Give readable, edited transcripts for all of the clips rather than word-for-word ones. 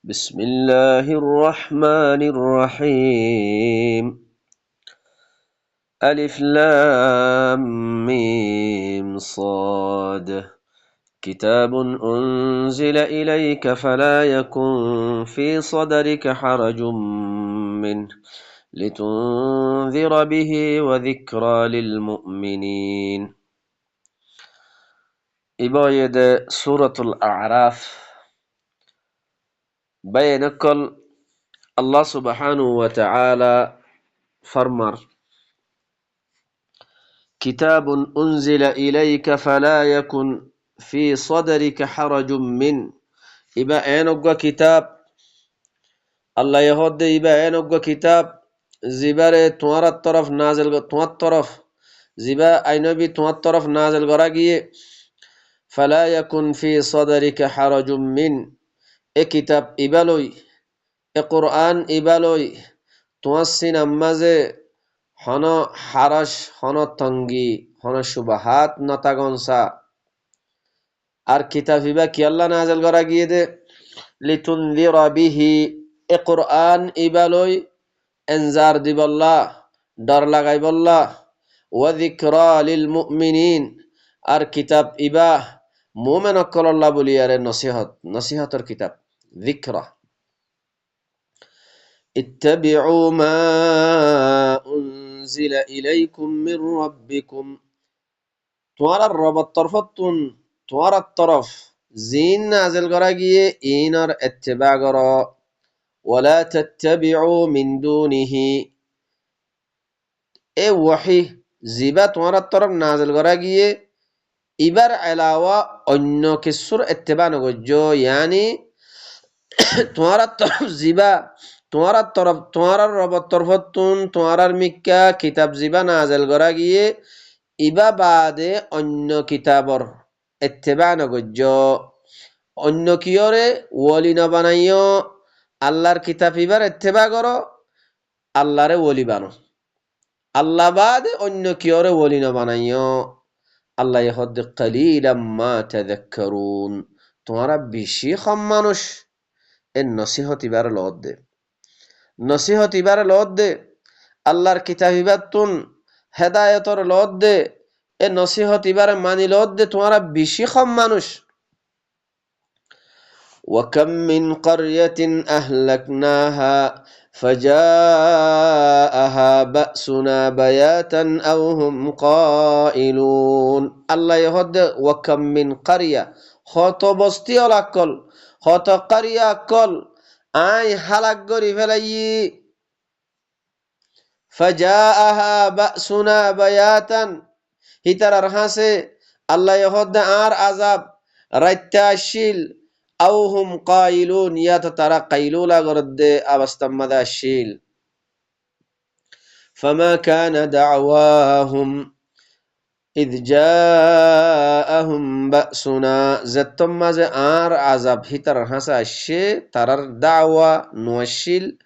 بسم الله الرحمن الرحيم ألف لام ميم صاد كتاب أنزل إليك فلا يكن في صدرك حرج منه لتنذر به وذكرى للمؤمنين إبايد سورة الأعراف بينكل الله سبحانه وتعالى فرمر كتاب أنزل إليك فلا يكن في صدرك حرج من إبا أنوغا كتاب الله يهود إبا أنوغا كتاب زبارة توار الطرف نازل توار الطرف زبا أينبي توار الطرف نازل غراقي فلا يكن في صدرك حرج من إ كتاب إبالوي إ قرآن إبالوي توسين أمازي হন হারাস হন তঙ্গি হন সুবাহাত নতাগনসা আর কিতাবিবা কি আল্লাহ নাযিল করা গিয়ে দে লিতুনযিরা বিহি এ কুরআন ইবালই ইনজার দিবাল্লাহ ডর লাগাইবাল্লাহ ওয়া যিকরা লিল মুমিনিন আর কিতাব ইবা মুমিন অকল্লাহ বলিয়ারে নসিহতর কিতাব যিকরা اتبعوا ما أنزل إليكم من ربكم توارى الرب الطرفتون توارى الطرف زين نازل غراقية إينر اتباع غرا ولا تتبعوا من دونه اي وحي زيبا توارى الطرف نازل غراقية إبر علاوة أنو كسر اتباع نغجو يعني توارى الطرف زيبا তোমার তরফ তোমার রবের তরফতুন তোমার মিক্কা কিতাব জিবা নাযিল করা গিয়ে ইবা বাদে অন্য কিতাবর ইত্তেবা নগজ্য অন্য কিয়রে ওলি না বানাইও আল্লাহর কিতাব ইবার ইত্তেবা করো আল্লাহরে ওলি বানো আল্লাহ বাদে অন্য কিয়রে ওলি না বানাইও আল্লাহ ইহদ কলিলাম মা তাযাক্কারুন তোমরা বেশি কম মানুষ এই নসিহত ইবার লদ দে নসিহত ইবার লত দে আল্লাহর কিতাব ইবাতুন হেদায়েতর লত দে এ নসিহত ইবার মানি লত দে তোমরা বেশি কম মানুষ وكم من قرية أهلكناها فجاءها بأسنا بياتا أو هم قائلون الله يهد وكم من قرية خط بستي الأكل خط قرية أكل আই হালাক গরি ফেলাই ফাজাআহা বাসুনা বায়াতান হিতারার হাসে আল্লাহ ইহদ আর আযাব রাইতা আসিল আও হুম কাইলুন ইয়াত তারা কাইলুলা গরদে অবস্থামদা আসিল ফামা কানা দাওয়াহুম إذ جاءهم بأسنا زتم ماذا آر عذاب هتر هسا الشيء ترر دعوة نوشل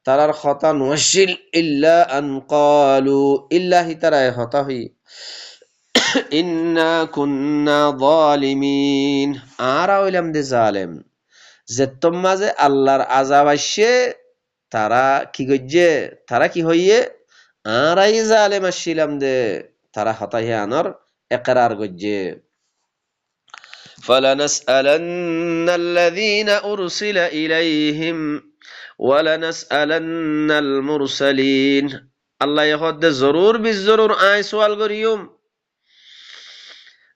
ترر خطا نوشل إلا أن قالوا إلا هتر هطهي إنا كنا ظالمين آرا ولم دي ظالم زتم ماذا الله عذاب الشيء ترى كي گجه ترى كي هويه آرا ظالم الشيلم دي তারা হতাহে আনর ইকরার গজ্জে فلنسألن الذين أرسل إليهم ولنسألن المرسلين الله يخد ضرور بالضرور آي سوال করিয়ম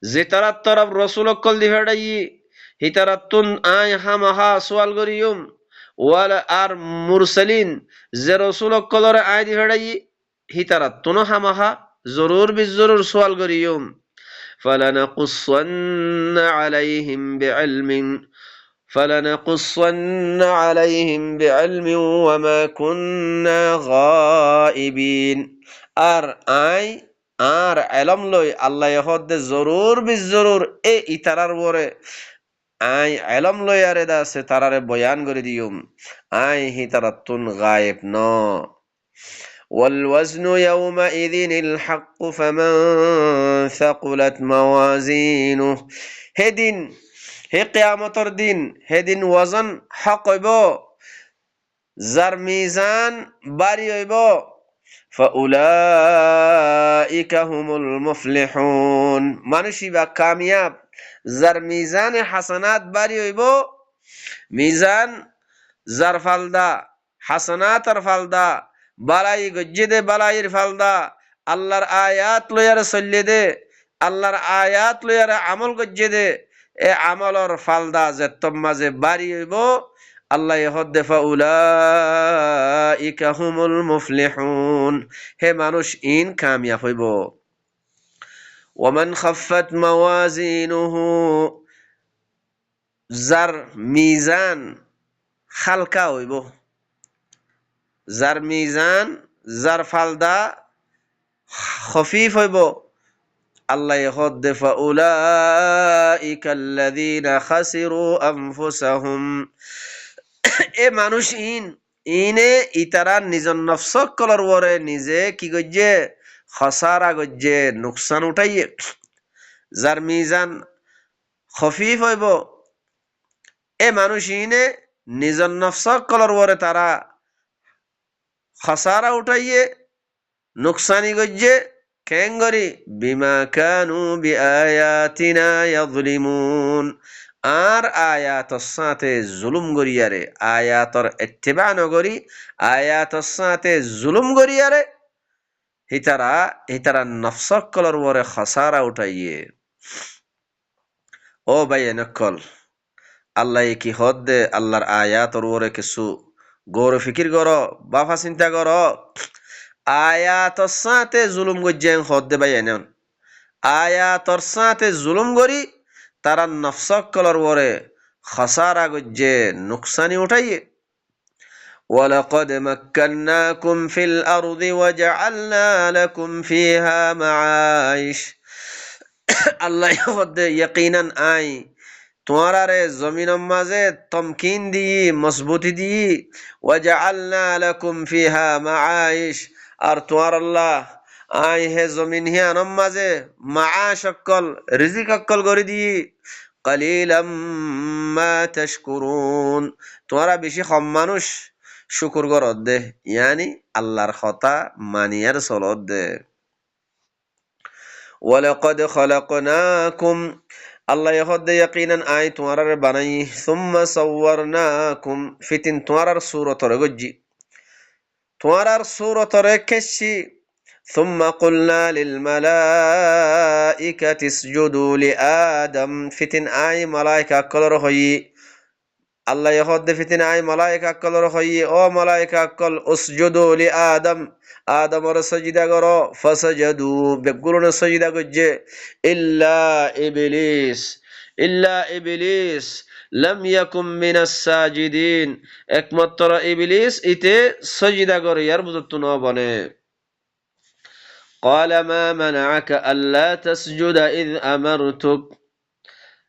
যে তারা তরফ রাসূল কল দিহাড়াই হিতারাতুন আই হামাহা সওয়াল করিয়ম ওয়ালা আর মুরসালিন যে রাসূল কলরে আই দিহাড়াই হিতারাতুন হামাহা ضرور بالضرور سوال قريوم فلنقصن عليهم بعلم وما كنا غائبين আর علم লই আল্লাহ ইহদ ضرور بالضرور এ ইতারার বরে আই علم লই আরে দাসে তারারে বয়ান করে দিউম আই হিতারাতুন গায়েব ন والوزن يومئذ الحق فمن ثقلت موازينه هدين হে কিয়ামতর দিন হেদিন ওয়াজন হক হইব যার মিজান বাড়ি হইব ফাউলাইকা হুমুল মুফলিহুন মানুষই বা কামিয়াব যার মিজানে হাসানাত বাড়ি হইব মিজান যার ফালদা হাসানাত আর ফালদা বালাই গজ্জে দে বালাইয়ের ফালদা আল্লাহর আয়াত লইয়ার চল্লে দে আল্লাহর আয়াত লইয়ার আমল গজ্জে দে এ আমলর ফালদা যে তোমাজে বাড়ি হইব আল্লাহ ইহদ্দে ফাউলাইকা হুমুল মুফলিহুন হে মানুষ ইন কামিয়াব হইব ওয়ামান খাফফাত মাওয়াজিনুহু যার মিজান হালকা হইব যার মিজান যার ফালদা খফিফ হইব আল্লাহ ইহদ্দে ফাউলাইকা আল্লাযীনা খাসিরু আনফুসাহুম এ মানুষ ইনে ইতারা নিজর নফসক কলর ওরে নিজে কি গজ্জে খসারা গজ্জে নুকসান উঠাইয়ে যার মিজান খফিফ হইব এ মানুষ ইনে নিজর নফসক কলর ওরে তারা খসারা উঠাইয়ে নুকসানি গজ্জে কেঙ্গরি বিমা কানু বিআয়াতিনা ইয়াযলিমুন আর আয়াতর সাথে জুলুম গরিয়ারে আয়াতর ইত্তিবা নগরি আয়াতর সাথে জুলুম গরিয়ারে হিতারা নফসক কলর ওরে খসারা উঠাইয়ে ও ভাই নকল আল্লাহ কি হদ দে আল্লাহর আয়াতর ওরে কিছু গৌর ফিকির কর বাফা চিন্তা কর আয়াতর সাথে জুলুম গজ্জেন হদ দে ভাই এনন আয়াতর সাথে জুলুম গরি তারা নফসক কলর ওরে খসারা গজ্জে নুকসানি উঠাইয়ে ولقد مكناكم في الأرض وجعلنا لكم فيها معايش আল্লাহ ইয়াকিনান আই তোমারারে জমিনের মাঝে তমকিন দিই মজবুতি দিই ওয়াজআলনা লাকুম ফিহা মাআইশ আর তোমার আল্লাহ আই হে জমিন হিয়ানম মাঝে মাআশ অক্কল রিজিক অক্কল করে দিই কালিলাম মা তাশকুরুন তোমরা বেশি কম মানুষ শুকুর করত দে ইয়ানি আল্লাহর কথা মানিয়ার চলত দে ওয়ালাকাদ খালাকনাকুম আল্লাহ ইহদ্দে ইয়াকিনান আই তোমারারে বানাই সুম্মা সাওয়ারনাকুম ফিতিন তোমারার সূরতরে গজ্জি তোমারার সূরতরে কেশি ثم قلنا للملائكة اسجدوا لآدم فتن آي ملائكة كل رخي الله يخد فتن آي ملائكة كل رخي أو ملائكة كل اسجدوا لآدم آدم اور سجدہ کرو فسجدوا بقولون سجدہ کجے إلا إبليس لم يكن من الساجدين একমাত্র ইবলিস ইতে সজদা করে ইয়ার বুঝতো না বনে قال ما منعك ألا تسجد إذ أمرتك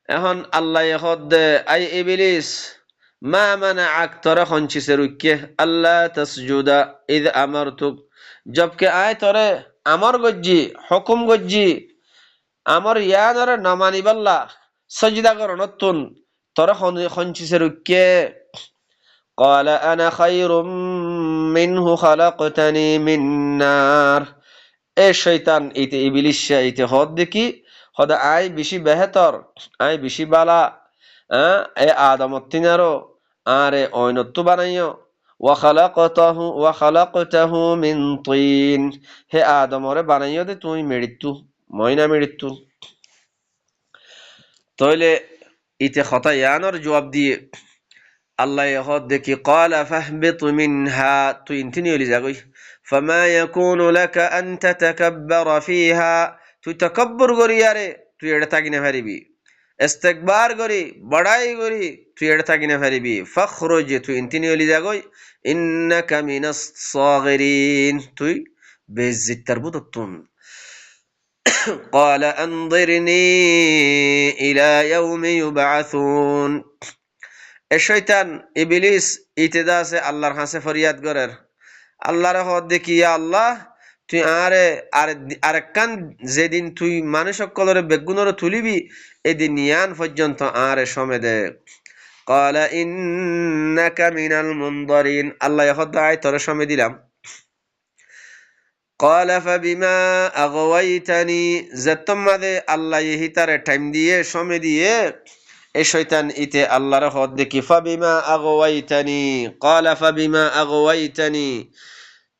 এখন আল্লাহ ইহদ আই ইবলিস মা মানাআক তরে খঞ্চি সেরুকে আল্লাহ তাসজুদা ইদ আমারতুক জবকে আয় তরে আমর গজ্জি হুকুম গজ্জি আমর ইয়ানরে নমানি বল্লা সজদা কর নতুন তরে খঞ্চি সেরুকে قال أنا خير منه خلقتني من نار এ শয়তান ইতে ইবলিস ইতে হদ দেখি হদা আই বেশি বেহতর আই বেশি বালা এ আদমত তিনারো আরে অইনত্তু বানাইও ওয়া খালাকতাহু মিন তিন হে আদমরে বানাইও দে তুই মেরিতু ময়না মেরিতু তাইলে ইতে কথা ইয়ানর জবাব দিয়ে আল্লাহ হদ দেখি ক্বালা ফাহবিত মিনহা তুই ইনতিনি হলি যাগই فما يكون لك أن تتكبر فيها تتكبر গরিয়ারে তুই এটা থাকি না পারিবি ইস্তিকবার করি বড়াই করি তুই এটা থাকি না পারিবি ফখরুজ তুই ইনতিনি হলি যাগই ইন্নাকা মিনাস সাগিরিন তুই বেইজ্জতার বুততুন قال أنظرني إلى يوم يبعثون الشيطان إبليس ইতিদাসে আল্লাহর কাছে ফরিয়াদ করের আল্লাহর হদ দেখি ইয়া আল্লাহ তুই আরে আরেকখান যেদিন তুই মানুষ সকলরে বেগুনরে তুলিবি এদিন ইয়ান পর্যন্ত আরে সমে দে قال إنك من المنظرين আল্লাহ এখন আয় তোরে সমে দিলাম قال فبما أغويتني زتم ماذا الله يهتر টাইম দিয়ে সময় দিয়ে এই শয়তান ইতে আল্লাহর হদ দেখি ফাবিমা আগওয়াইতানি قال فبما أغويتني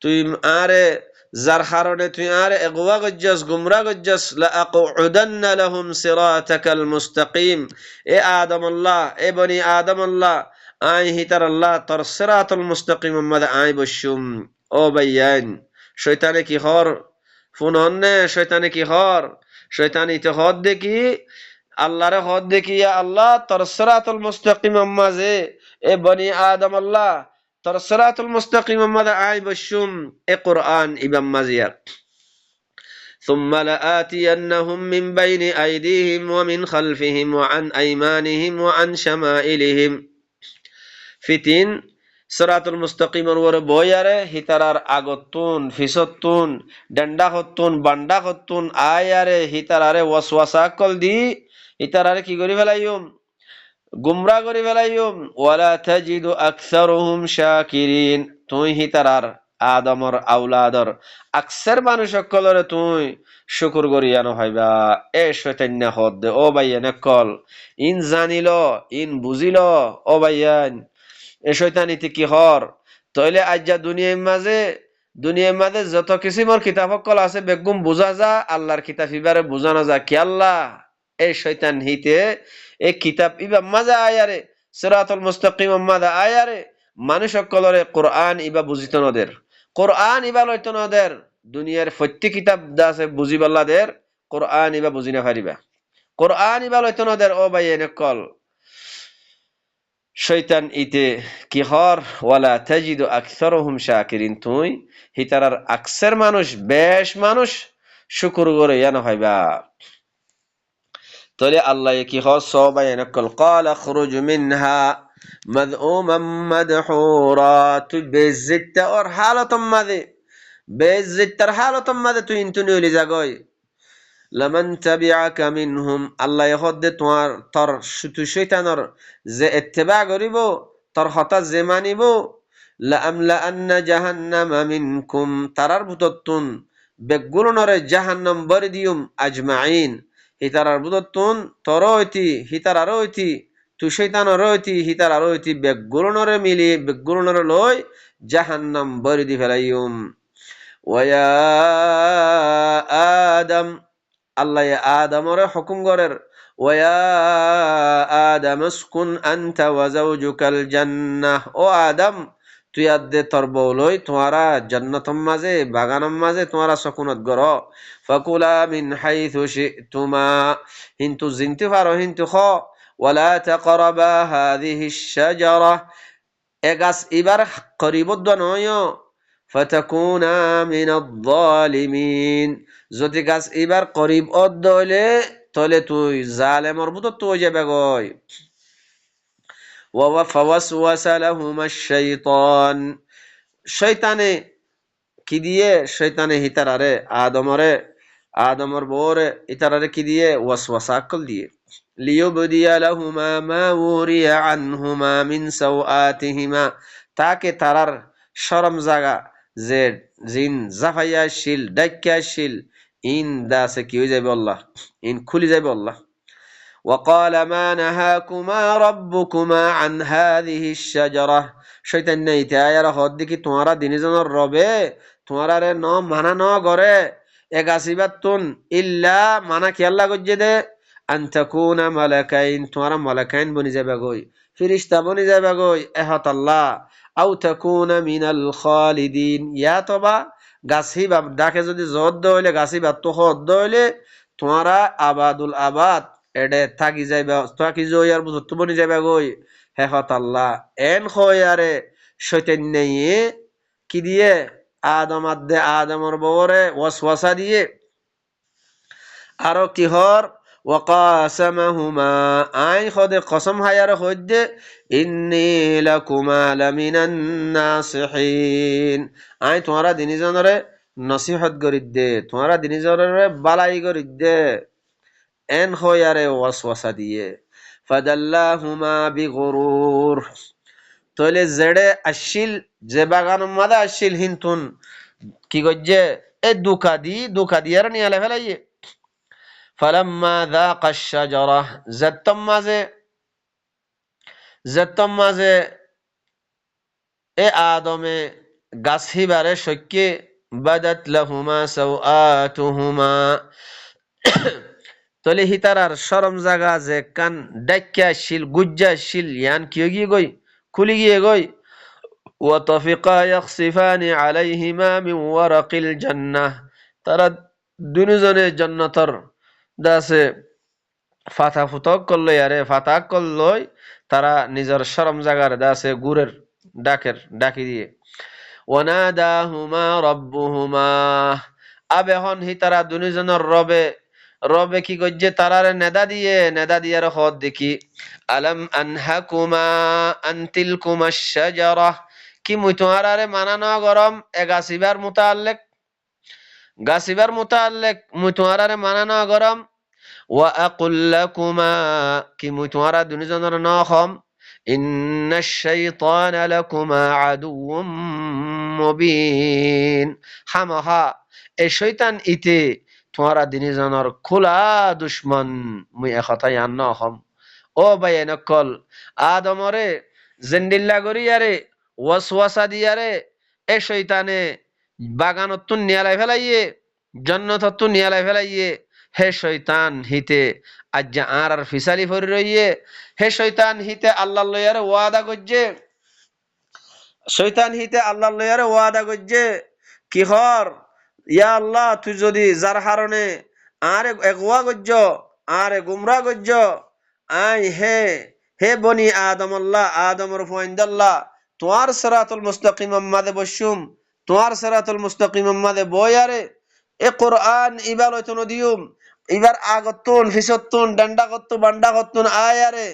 তুই আরে যার কারণে তুই আরে এগোয়া গজ্জাস গুমরা গজ্জাস লাআকুউদান্না লাহুম সিরাতাকাল মুস্তাকিম এ আদম আল্লাহ এ বনি আদম আল্লাহ আই হিতার আল্লাহ তোর সিরাতুল মুস্তাকিম মাদে আই বসুম ও বাইয়ান শয়তানে কি হর ফুনন্নে শয়তানে কি হর শয়তানি তো হদ দেখি আল্লাহরে হদ দেখি ইয়া আল্লাহ তোর সিরাতুল মুস্তাকিম মাঝে এ বনি আদম আল্লাহ তোর সিরাতুল মুস্তাকিম মাঝে আই বসুম এ কুরআন ইবাম মাজিয়া ثم لآتينهم من بين أيديهم ومن خلفهم وعن أيمانهم وعن شمائلهم ফিতিন সিরাতুল মুস্তাকিমের উপরে বইয়ারে হিতারার আগতুন ফিসতুন ডান্ডা হতুন বান্ডা হতুন আয়ারে হিতারারে ওয়াসওয়াসা কল দি হিতারারে কি করি ফেলাইম গুমরা করি ফেলাইম ওয়ালা তাজিদু আকসারুহুম শাকিরিন তুই হিতারার আদমর আওলাদর আকসার মানুষ সকলরে তুই শুকর করিয়ানো হইবা এ শয়তান্না হদ দে ও ভাইয়ান কল ইন জানিল ইন বুঝিল ও ভাইয়ান এ শয়তানিতে কি হর তইলে আজ্জা দুনিয়ার মাঝে যত কিসিমর কিতাব সকল আছে বেগুম বুঝা যা আল্লাহর কিতাব ইবারে বুঝানো যা কি আল্লাহ এই শয়তান হিতে এই কিতাব ইবা মাঝে আয়ারে সিরাতুল মুস্তাকিম মাঝে আয়ারে মানুষ সকলরে কোরআন ইবা বুঝিত নদের কোরআন ইবা লইত নদের দুনিয়ার প্রত্যেক কিতাব দা আছে বুঝিবাল্লাদের কোরআন ইবা বুঝি না পারিবা কোরআন ইবা লইত নদের ও ভাই এনে কল শয়তান ইতে কি হর ওয়ালা তাজিদু আকসারুহুম শাকিরিন তুই হিতারার আকসার মানুষ বেশ মানুষ শুকর করে ইয়ানো হইবা তলে আল্লাহ কি হর সবাই নকল قال اخرج منها مذءوما مدحورا তুই বেজ্জত আর হালত মাদে বেজ্জতার হালত মাদে তুই ইনতুনি হলি জাগয় লামান তাবিআকা মিনহুম আল্লাহ ইহদে তোমার তোর শুতু শয়তানর যে ইত্তেবা করিব তোর হতা যে মানিব লাআমলা আন্না জাহান্নামা মিনকুম তারার ভুততুন বেগুলনরে জাহান্নাম বরি দিউম আজমাইন হিতারার ভুততুন তরইতি হিতারার হইতি তু শয়তানর হইতি হিতারার হইতি বেগুলনরে মিলি বেগুলনরে লই জাহান্নাম বরি দি ফেলাইউম ওয়া আদম আল্লাহ আদমরে হুকুম করের ওয়া আদম উসকুন আনতা ওয়া যাওজুকাল জান্নাহ ও আদম তুই আদে তোর বউলই তোমারা জান্নাতম মাঝে বাগানম মাঝে তোমারা সকুনত গর ফাকুলা মিন হাইথু শিতুমা হিন্তু জিনতে পারো হিন্তু খ ওয়ালা তাকরাবা হাযিহি শাজারা এগাস ইবার করিবদ নয় ফাতাকুনা মিনাদ যালিমিন যদি গাছ এবার করিব অদলে তলে তুই জালেমর ভূত তুই যাবে গয় ওয়া ফাওয়াসওয়াসা লাহুমাশ শাইতান শয়তানে কি দিয়ে শয়তানে হিতারারে আদমর বউরে ইতারারে কি দিয়ে ওয়াসওয়াসা কল দিয়ে লিয়ুবদিয়া লাহুমা মা উরিয়া আনহুমা মিন সাওআতিহিমা তাকে তারার শরম জাগা যে জিন জাফাইয়া শিল ডাক্কা শিল ইন দাসে কি হয়ে যাবে আল্লাহ ইন খুলি যাবে আল্লাহ وقال ما نهاكما ربكما عن هذه الشجرة শয়তান নাই তায়ার হদ দেখি তোমারা দিনজনের রবে তোমারা রে ন মানা ন করে এ গাছিবাতুন ইল্লা মানা কি আল্লাহ গজ্জে দে আন তাকুনা মালাকাইন তোমারা মালাকাইন বনি যাবে গই ফেরেশতা বনি যাবে গই এহত আল্লাহ আও তাকুনা মিনাল খালিদিন ইয়া তবা গাছি বাপ ডাকে যদি জোর দইলে গাছি বাপ তো হদ দইলে তোমারা আবাদুল আবাদ এডে থাকি যাইবা থাকি জয়ার বুঝ তো বনি যাইবা গই হেহত আল্লাহ এন খয়ারে শয়তান নেই কি দিয়ে আদম আদে আদমর বউরে ওয়াসওয়াসা দিয়ে আরো কি হর ওয়াকাসামাহুমা আই খদে কসম হায়ার হইদে ইন্নী লাকুমা লামিনান নাসিহিন আই তোমারা দিনজনরে নসিহত করি দে তোমারা দিনজরে বালাই করি দে এন হয়ারে ওয়াসওয়াসা দিয়ে ফাদাল্লাহুমা বিগুরুর তইলে জেড়ে আসিল যে বাগান মাদা আসিল হিন্তুন কি গজ্জে এ দুকা দিয়ার নিয়ালে ফেলাইয়ে ফালাম্মা যাকা আশ-শাজারা জেত্তম মাঝে এ আদমে গাছ হিবারে শক্যে বাদাত লাহুমা সাওআতুহুমা তলে হিতারার শরম জাগা যে কান ডাক্কা শিল গুজ্জা শিল ইয়ান কিয় গিয়ে গই খুলি গিয়ে গই ওয়াতাফিকা ইয়াখসিফানি আলাইহিমা মিন ওয়ারাকিল জান্নাহ তারা দুজনে জান্নাতর দাসে ফাতা ফুতক করলো আরে ফাতা করলই তারা নিজের শরম জাগার দাসে গুরের ডাকি দিয়ে ওয়ানাদাহুমা রাব্বুহুমা আবে হন হি তারা দুজনের রবে কি গজ্জে তারারে নেদা দিয়ে হদ দেখি আলাম আনহাকুমা আনতিলকুমা শাজারা কি মুই তোমারে মানানো গরম এ গাছিবার মুতাল্লিক মুই তোমারে মানানো গরম ওয়া আকুল লাকুমা কি মুই তোমারা দুজনের নহম ইন্নাশ শাইতানা লাকুমা আদুউম মুবিন হামাহা এই শয়তান ইতে তোমারা দুজনের খোলা দুশমন মুই একথাই আন নহম ও ভাই নকল আদমরে জেন্ডিল্লা গরিয়ারে ওয়াসওয়াসা দিয়ারে এ শয়তানে বাগানতুন নিয়ালাই ফেলাইয়ে জান্নাততুন নিয়ালাই ফেলাইয়ে হে শয়তান হিতে আজ্জা আর ফিসালি ফরি রইয়ে হে শয়তান হিতে আল্লাহ লয়ারে ওয়াদা গজ্জে কি হর ইয়া আল্লাহ তুই যদি যার হারণে আরে এগওয়া গজ্জ আরে গুমরা গজ্জ আই হে বনি আদমর ফয়ন্দাল্লাহ তোমার সিরাতুল মুস্তাকিম মাদে বসুম তোমার সিরাতুল মুস্তাকিম মাদে বয়ারে এ কোরআন ইবার হইতো নদিউম ইবার আগতুন ফিসতুন ডান্ডা কত্তু বান্ডা কত্তুন আয়ারে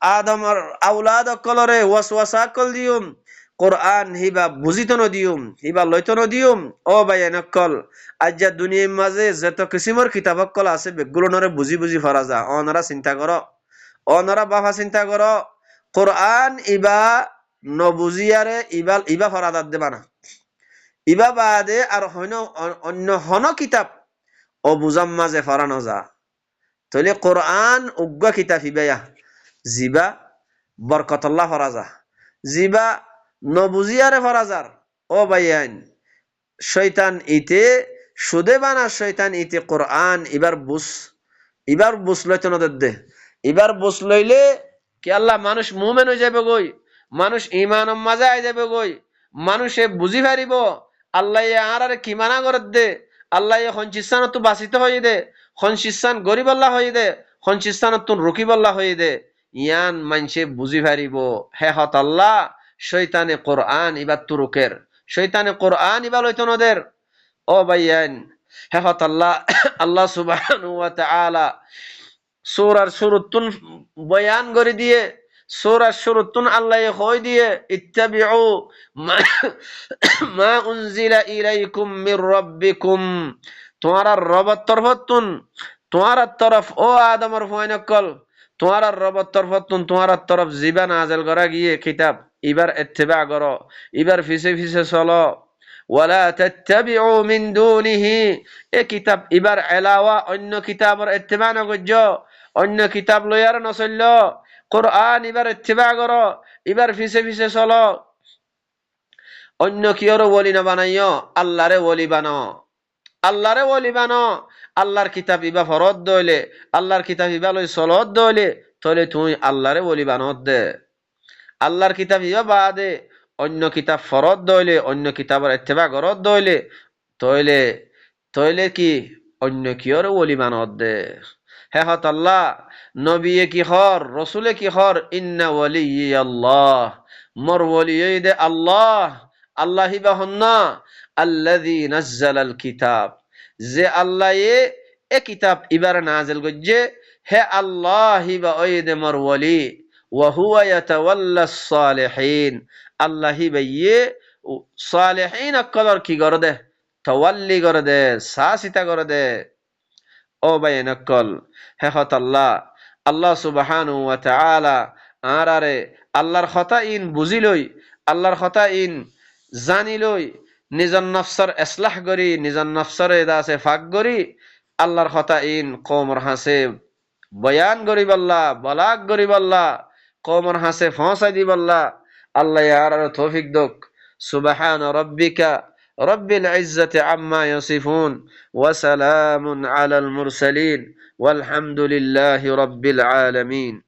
আদমর আউলাদ কলরে ওয়াসওয়াসা কল দিউম কোরআন হিবা বুঝিত নদিউম হিবা লইতো নদিউম ও ভাই নকল আজ্জা দুনিয়ার মাঝে যত কিসিমর কিতাব কল আছে বেগুলো নরে বুঝি ফরা যা অনরা চিন্তা করো অনরা বাবা চিন্তা করো কোরআন ইবা নবুজিয়ারে ইবা ফরাদাত দেবা না ইবা বাদে আর অন্য হন কিতাব ও বুজাম মাঝে ফরানো যা তইলে কোরআন উগ্গ কিতাব হিবায়া জিবা বরকতুল্লাহ ফরাজা জিবা নবুজিয়ারে ফরাজার ও ভাইয়ান শয়তান ইতে সুদে বানা শয়তান ইতে কোরআন ইবার বুস লইতে নদের দে ইবার বুস লইলে কি আল্লাহ মানুষ মুমেন হয়ে যাবে গই মানুষ ইমান মাঝে আই যাবে গই মানুষে বুঝি পারিব আল্লাহ আর কি মানা করে দে আল্লাহ হনচিস্তান তো বাঁচিত হয়ে দে হনচিস্তান গরিব আল্লাহ হয়ে দে হনচিস্তান তো রকিব আল্লাহ হয়ে দে ইয়ান মানসে বুঝি পারিব হে হত আল্লাহ শয়তানে কোরআন ইবার তুরুকের শয়তানে কোরআন ইবার লইতো নদের ও ভাইয়ান হে হত আল্লাহ সুবহানাহু ওয়া তাআলা সূরার শুরুতুন বয়ান করে দিয়ে সূরার শুরুতুন আল্লাহ কই দিয়ে ইত্তাবিউ মা উনজিলা ইলাইকুম মির রাব্বিকুম তোমার রবের তরফ ও আদমর ফুয়াইনকল তোমার রবের তরফ জিবা নাযিল করা গিয়ে কিতাব ইবার ইত্তিবা করো ইবার ফিসে চলো ওয়ালা তাত্তাবিউ মিন দুনিহি এ কিতাব ইবার এলাওয়া অন্য কিতাবর ইত্তিবা না করছো অন্য কিতাব লইয়ার নচল্য কোরআন ইবার ইত্তিবা করো ইবার ফিসে চলো অন্য কিয়র ওলি না বানাইও আল্লাহরে ওলি বানো আল্লাহর কিতাব ইবা ফরদ দইলে আল্লাহর কিতাব ইবা লই চলত দইলে তইলে তুই আল্লাহরে ওলি বানত দে আল্লাহর কিতাব ইবা বাদে অন্য কিতাব ফরদ দইলে অন্য কিতাবের ইত্তেবা গরদ দইলে তইলে কি অন্য কিয়র ওলি বানত দে হে হত আল্লাহ নবিয়ে কি হর রসুলে কি হর ইন্না ওয়ালিয়াল্লাহ মোর ওলিয়ে দে আল্লাহ হিবা হন্না আল্লাযী নাযালাল কিতাব যে আল্লাহ এ কিতাব ইবার নাজিল গজ্জে হে আল্লাহ হিবা ওইদে মোর ওলি ওয়া হুয়া ইয়াতাওয়াল্লাস সালিহিন আল্লাহ হিবা সালিহিন আকলর কি গরদে তওয়াল্লি করে দে সাসিতা করে দে ও ভাই নকল হেহত আল্লাহ আল্লাহ সুবহানাহু ওয়া তাআলা আরে আল্লাহর কথা ইন বুঝিলই আল্লাহর কথা ইন জানিলই নিজর নফসর ইসলাহ করি নিজর নফসর এদাসে ফাক করি আল্লাহর কথা ইন কওমর হাসে বয়ান করিব আল্লাহ বলাগ করিব আল্লাহ কওমর হাসে পৌঁছাই দিব আল্লাহ আল্লাহ আর তৌফিক দক সুবহান রাব্বিকা رب العزة عما يصفون وسلام على المرسلين والحمد لله رب العالمين